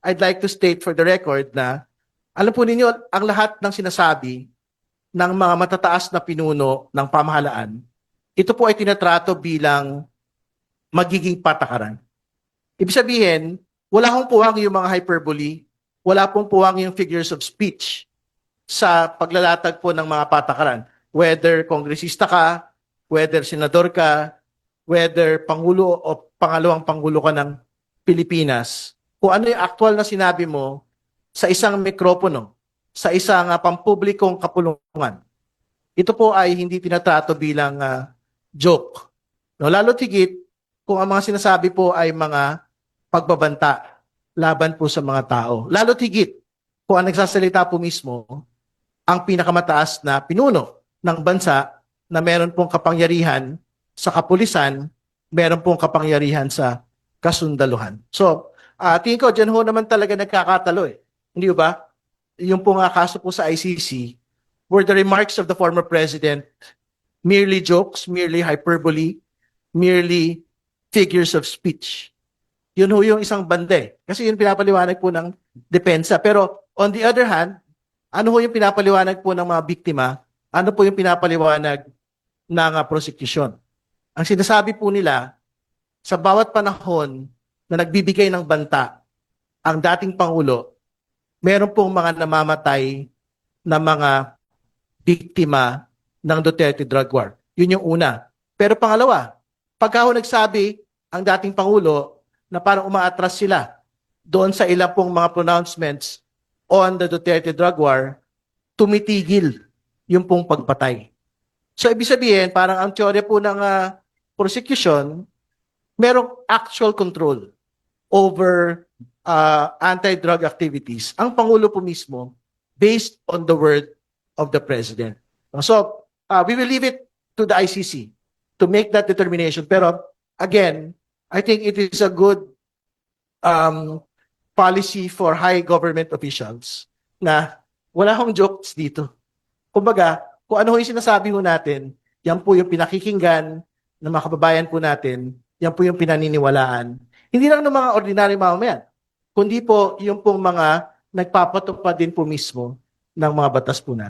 I'd like to state for the record na alam po ninyo, ang lahat ng sinasabi ng mga matataas na pinuno ng pamahalaan, ito po ay tinatrato bilang magiging patakaran. Ibig sabihin, wala hong puwang yung mga hyperbole, wala pong puwang yung figures of speech sa paglalatag po ng mga patakaran. Whether kongresista ka, whether senador ka, whether pangulo o pangalawang pangulo ka ng Pilipinas, kung ano yung actual na sinabi mo sa isang mikropono, sa isang pampublikong kapulungan, ito po ay hindi tinatrato bilang joke. No, lalo tigit kung ang mga sinasabi po ay mga pagbabanta laban po sa mga tao. Lalo tigit kung ang nagsasalita po mismo ang pinakamataas na pinuno ng bansa na meron pong kapangyarihan sa kapulisan, meron pong kapangyarihan sa kasundaluhan. So, tingin ko, dyan ho naman talaga nagkakatalo eh. Hindi ba? Yung pong kaso po sa ICC, were the remarks of the former president merely jokes, merely hyperbole, merely figures of speech. Yun ho yung isang banda eh. Kasi yun pinapaliwanag po ng depensa. Pero on the other hand, ano ho yung pinapaliwanag po ng mga biktima? Ano po yung pinapaliwanag ng prosecution? Ang sinasabi po nila, sa bawat panahon na nagbibigay ng banta ang dating Pangulo, meron pong mga namamatay na mga biktima ng Duterte drug war. Yun yung una. Pero pangalawa, pagka ho nagsabi ang dating Pangulo na parang umaatras sila doon sa ilang pong mga pronouncements on the Duterte drug war, tumitigil yung pong pagpatay. So ibig sabihin, parang ang teorya po ng prosecution, merong actual control over anti-drug activities. Ang Pangulo po mismo, based on the word of the President. So we will leave it to the ICC to make that determination. Pero again, I think it is a good policy for high government officials na wala hong jokes dito. Kumbaga, kung ano yung sinasabi mo natin, yan po yung pinakikinggan ng mga kababayan po natin, yan po yung pinaniniwalaan. Hindi lang ng mga ordinaryong mamamayan, kundi po yung pong mga nagpapatupad din po mismo ng mga batas po natin.